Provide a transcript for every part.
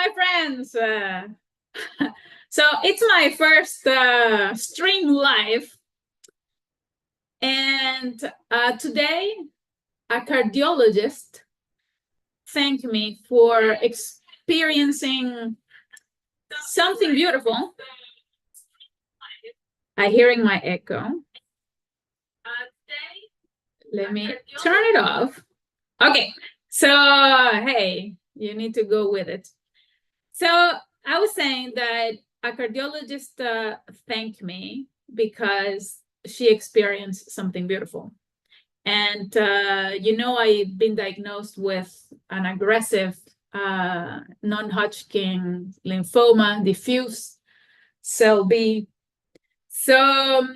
my friends. So it's my first stream live. And today, a cardiologist thanked me for experiencing something beautiful. I'm hearing my echo. Let me turn it off. Okay, so hey, you need to go with it. So I was saying that a cardiologist thanked me because she experienced something beautiful. And, I've been diagnosed with an aggressive non-Hodgkin lymphoma, diffuse cell B. So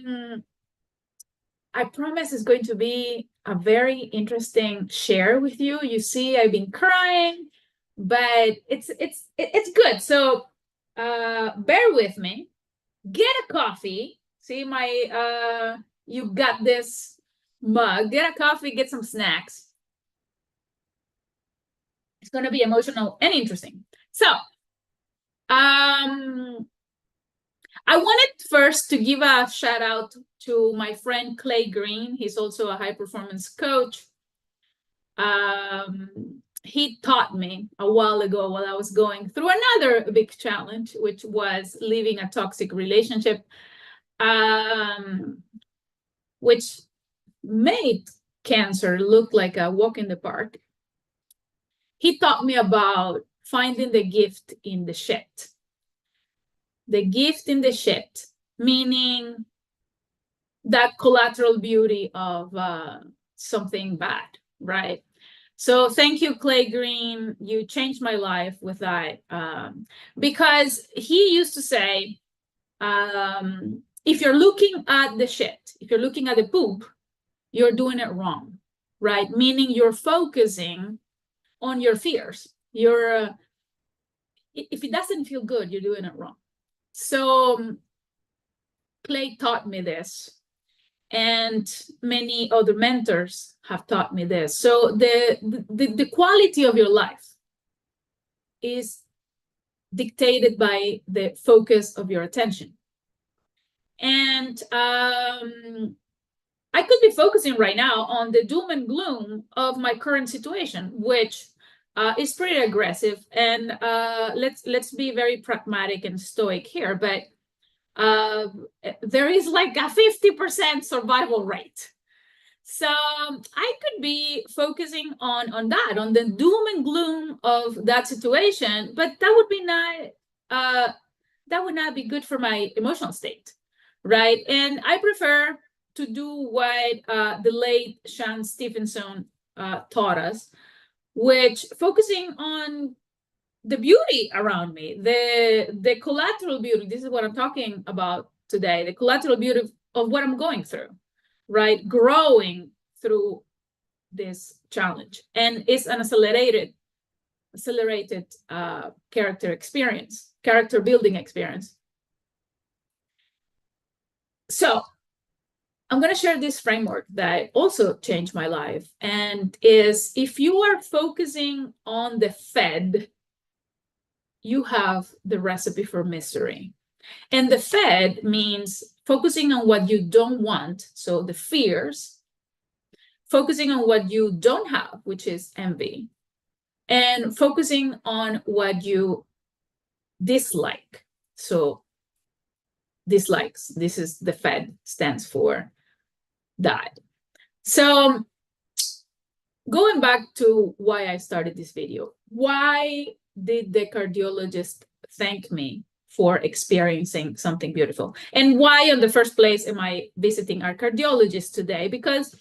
I promise it's going to be a very interesting share with you. You see, I've been crying, but it's good. So bear with me. Get a coffee. See you got this mug. Get a coffee, get some snacks. It's going to be emotional and interesting. So I wanted first to give a shout out to my friend Clay Green. He's also a high performance coach. He taught me a while ago while I was going through another big challenge, which was leaving a toxic relationship, which made cancer look like a walk in the park. He taught me about finding the gift in the shit. The gift in the shit, meaning that collateral beauty of something bad, right? So thank you, Clay Green. You changed my life with that. Because he used to say, if you're looking at the shit, if you're looking at the poop, you're doing it wrong, right? Meaning you're focusing on your fears. If it doesn't feel good, you're doing it wrong. So Clay taught me this, and many other mentors have taught me this. So the quality of your life is dictated by the focus of your attention. And I could be focusing right now on the doom and gloom of my current situation, which is pretty aggressive. And let's be very pragmatic and stoic here, but there is like a 50% survival rate. So I could be focusing on that, on the doom and gloom of that situation, but that would not be good for my emotional state, right? And I prefer to do what the late Sean Stephenson taught us, which focusing on the beauty around me, the collateral beauty. This is what I'm talking about today, the collateral beauty of what I'm going through, right? Growing through this challenge. And it's an accelerated character building experience. So I'm going to share this framework that also changed my life, and is if you are focusing on the Fed, you have the recipe for misery. And the Fed means focusing on what you don't want, so the fears, focusing on what you don't have, which is envy, and focusing on what you dislike. So dislikes, this is the Fed stands for that. So going back to why I started this video, why did the cardiologist thank me for experiencing something beautiful? And why in the first place am I visiting our cardiologist today? Because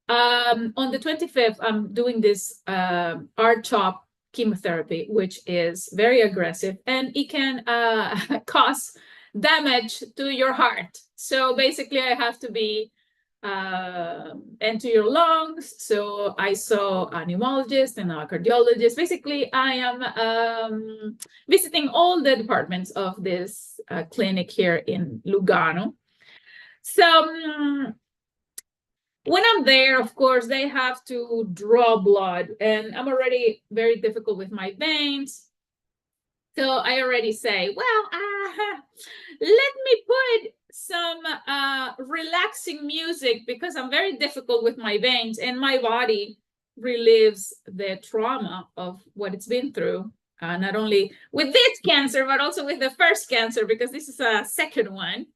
on the 25th, I'm doing this R-CHOP chemotherapy, which is very aggressive, and it can cause damage to your heart. So basically, I have to be and to your lungs. So I saw a pneumologist and a cardiologist. Basically, I am visiting all the departments of this clinic here in Lugano. So when I'm there, of course, they have to draw blood, and I'm already very difficult with my veins. So I already say, well, let me put some relaxing music because I'm very difficult with my veins and my body relives the trauma of what it's been through. Not only with this cancer, but also with the first cancer, because this is a second one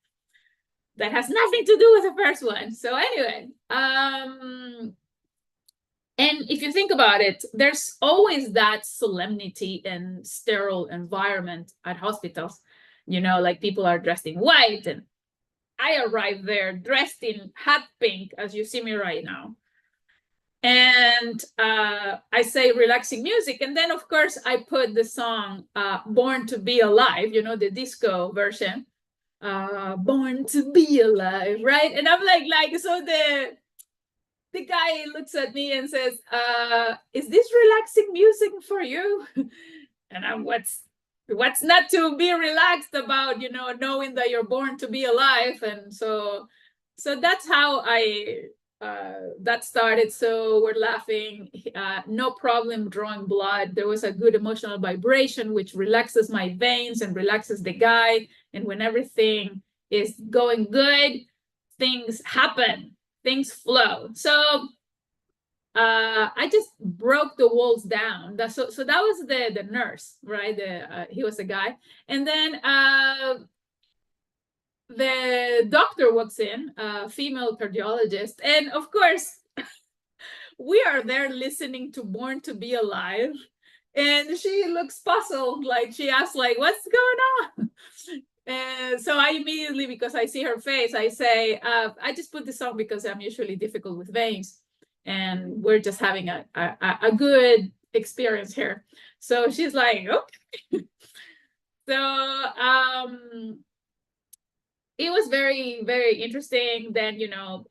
that has nothing to do with the first one. So anyway, and if you think about it, there's always that solemnity and sterile environment at hospitals. You know, like people are dressed in white, and I arrived there dressed in hot pink, as you see me right now. And I say relaxing music. And then, of course, I put the song Born to Be Alive, you know, the disco version. Born to Be Alive, right? And I'm like, so the guy looks at me and says, is this relaxing music for you? And I'm, what's not to be relaxed about, you know, knowing that you're born to be alive. And so that's how that started. So we're laughing, no problem drawing blood. There was a good emotional vibration, which relaxes my veins and relaxes the guy. And when everything is going good, things happen, things flow. So I just broke the walls down. So that was the nurse, right? He was a guy, and then the doctor walks in, a female cardiologist, and of course we are there listening to Born to Be Alive, and she looks puzzled, like she asks, like, "What's going on?" And so I immediately, because I see her face, I say, I just put this on because I'm usually difficult with veins, and we're just having a good experience here. So she's like, okay. So it was very, very interesting. Then, you know,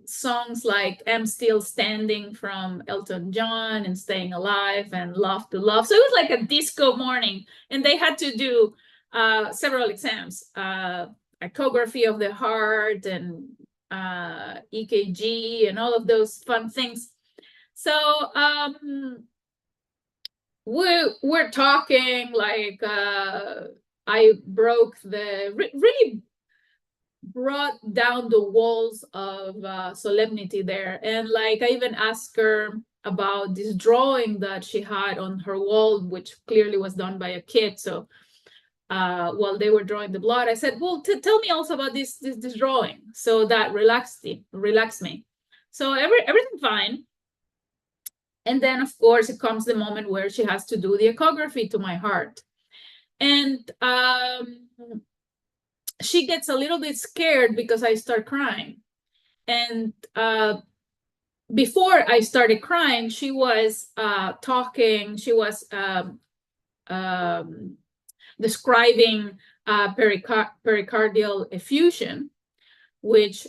songs like I'm Still Standing from Elton John and Staying Alive and Love to Love. So it was like a disco morning, and they had to do several exams, echography of the heart and EKG and all of those fun things. So we're talking like I broke really brought down the walls of solemnity there. And like I even asked her about this drawing that she had on her wall, which clearly was done by a kid. So while they were drawing the blood, I said, well, tell me also about this drawing. So that relaxed me. So everything fine. And then, of course, it comes the moment where she has to do the ecography to my heart. And she gets a little bit scared because I start crying. And before I started crying, she was talking, she was describing pericardial effusion, which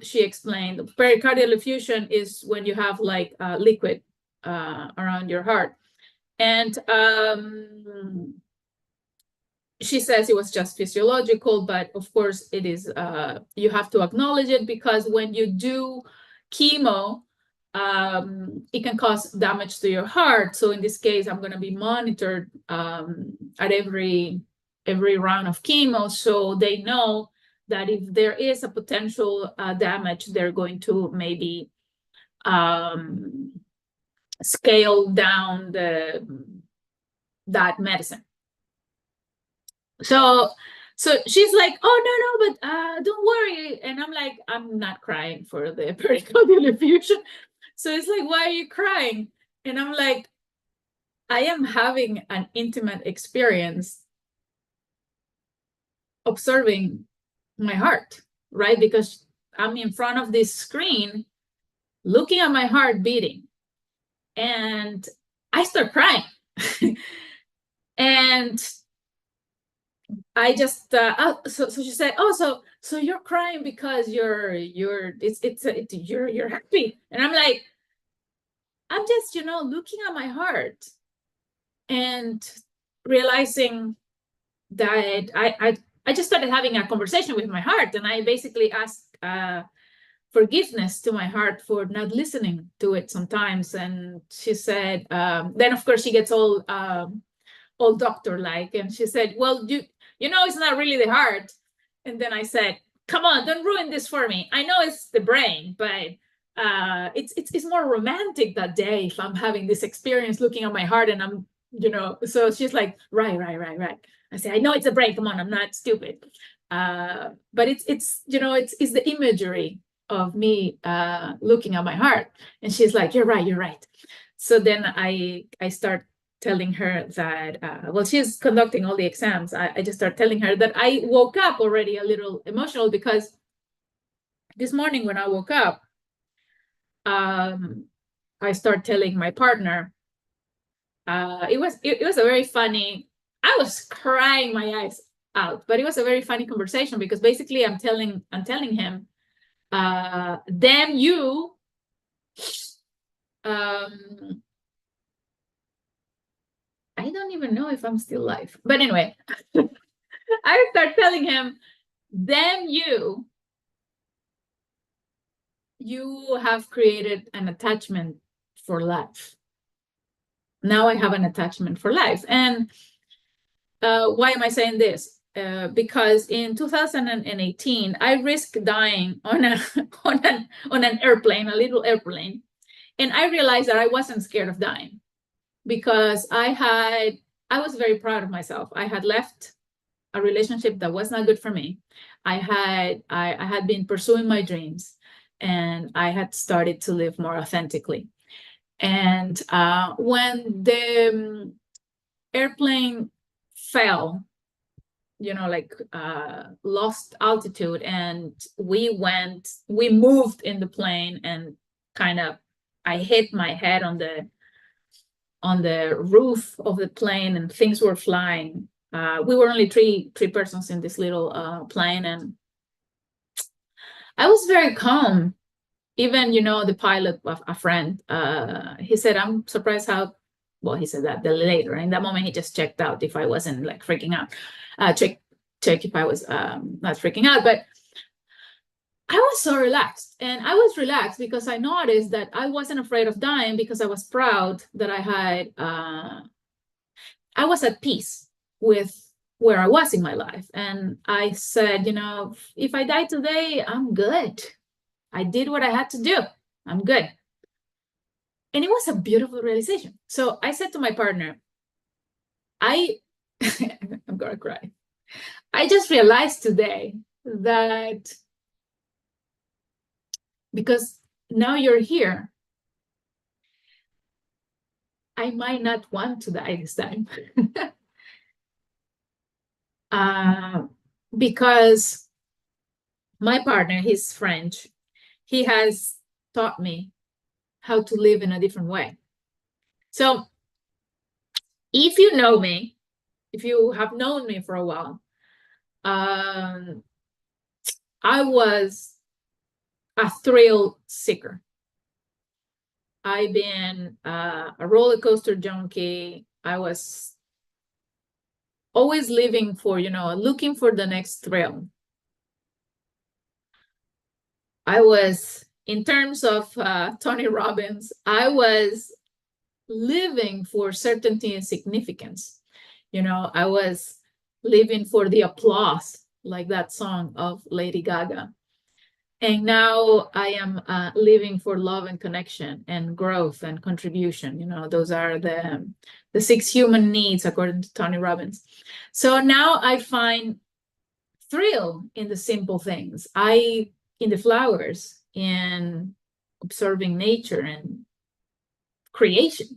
she explained. Pericardial effusion is when you have like liquid around your heart. And she says it was just physiological, but of course it is, you have to acknowledge it, because when you do chemo, it can cause damage to your heart. So in this case, I'm going to be monitored at every round of chemo, so they know that if there is a potential damage, they're going to maybe scale down that medicine. So she's like, oh, no, but don't worry. And I'm like, I'm not crying for the pericardial effusion. So it's like, why are you crying? And I'm like, I am having an intimate experience observing my heart, right? Because I'm in front of this screen looking at my heart beating. And I start crying. And I just so she said, oh, so you're crying because you're happy. And I'm like, I'm just, you know, looking at my heart and realizing that I just started having a conversation with my heart, and I basically asked forgiveness to my heart for not listening to it sometimes. And she said, then of course she gets all all doctor-like. And she said, well, you know, it's not really the heart. And then I said, come on, don't ruin this for me. I know it's the brain, but it's more romantic that day if I'm having this experience looking at my heart and I'm, you know. So she's like, right. I say, I know it's the brain. Come on, I'm not stupid. But it's you know, it's the imagery of me looking at my heart. And she's like, you're right. So then I start telling her that, well, she's conducting all the exams. I just start telling her that I woke up already a little emotional because this morning when I woke up, I start telling my partner, it was a very funny, I was crying my eyes out, but it was a very funny conversation because basically I'm telling him, damn you, I don't even know if I'm still alive. But anyway, I start telling him, damn you, you have created an attachment for life. Now I have an attachment for life. And why am I saying this? Because in 2018, I risked dying on an airplane, a little airplane. And I realized that I wasn't scared of dying because I was very proud of myself. I had left a relationship that was not good for me. I had been pursuing my dreams, and I had started to live more authentically. And when the airplane fell, you know, like lost altitude, and we moved in the plane, and kind of I hit my head on the roof of the plane, and things were flying. We were only three persons in this little plane, and I was very calm. Even, you know, the pilot, a friend, he said, I'm surprised how, well, he said that later. In that moment, he just checked out if I wasn't like freaking out. Check if I was not freaking out. But I was so relaxed. And I was relaxed because I noticed that I wasn't afraid of dying because I was proud that I was at peace with where I was in my life. And I said, you know, if I die today, I'm good. I did what I had to do. I'm good. And it was a beautiful realization. So I said to my partner, I'm going to cry. I just realized today that because now you're here, I might not want to die this time. Because my partner, he's French, he has taught me how to live in a different way. So if you know me, if you have known me for a while, I was a thrill seeker. I've been a roller coaster junkie. I was always living for, you know, looking for the next thrill. I was, in terms of Tony Robbins, I was living for certainty and significance. You know, I was living for the applause, like that song of Lady Gaga. And now I am living for love and connection and growth and contribution. You know, those are the 6 human needs, according to Tony Robbins. So now I find thrill in the simple things. In the flowers, in observing nature and creation,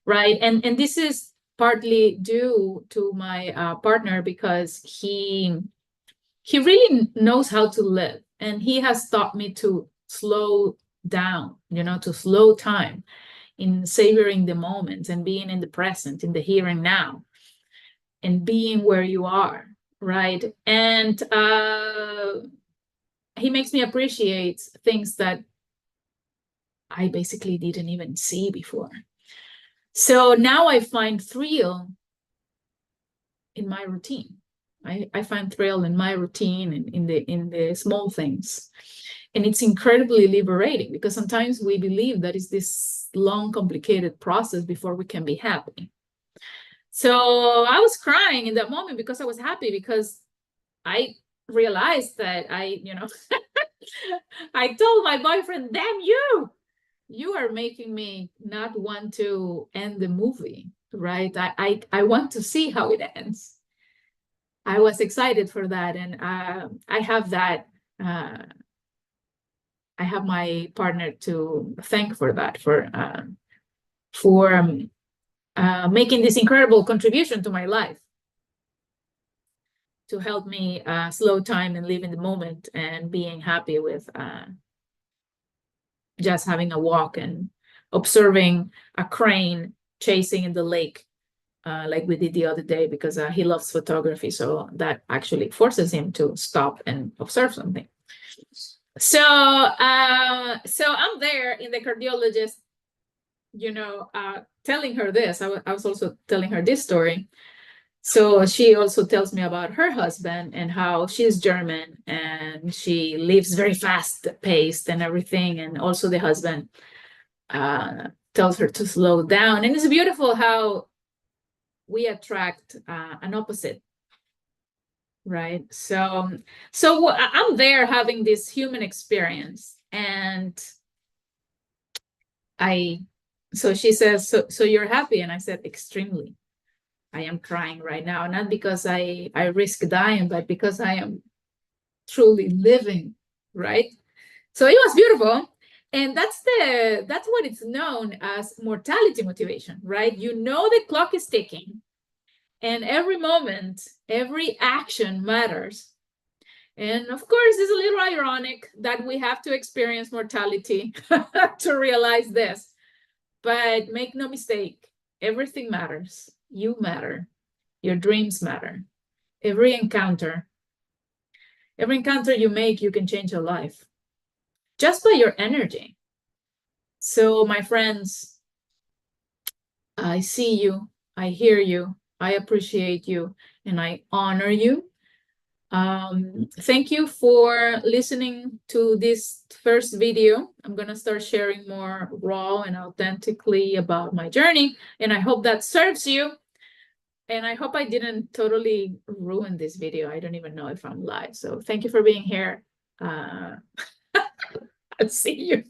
right? And this is partly due to my partner, because he really knows how to live, and he has taught me to slow down, you know, to slow time, in savoring the moments and being in the present, in the here and now, and being where you are, right? And he makes me appreciate things that I basically didn't even see before. So now I find thrill in my routine. I find thrill in my routine and in the small things. And it's incredibly liberating, because sometimes we believe that it's this long, complicated process before we can be happy. So I was crying in that moment because I was happy, because I realized that I told my boyfriend, damn you are making me not want to end the movie, right? I want to see how it ends. I was excited for that. And I have that. I have my partner to thank for that, for making this incredible contribution to my life, to help me slow time and live in the moment and being happy with just having a walk and observing a crane chasing in the lake, like we did the other day, because he loves photography. So that actually forces him to stop and observe something. So I'm there in the cardiologist, telling her this. I was also telling her this story. So she also tells me about her husband and how she's German and she lives very fast paced and everything. And also the husband tells her to slow down. And it's beautiful how we attract an opposite, right? So I'm there having this human experience, and so she says, so you're happy? And I said, extremely. I am crying right now, not because I risk dying, but because I am truly living, right? So it was beautiful. And that's what it's known as mortality motivation, right? The clock is ticking, and every moment, every action matters. And of course, it's a little ironic that we have to experience mortality to realize this. But make no mistake, everything matters. You matter. Your dreams matter. Every encounter you make, you can change your life just by your energy. So, my friends, I see you, I hear you, I appreciate you, and I honor you. Thank you for listening to this first video. I'm going to start sharing more raw and authentically about my journey, and I hope that serves you. And I hope I didn't totally ruin this video. I don't even know if I'm live. So thank you for being here. I'll see you.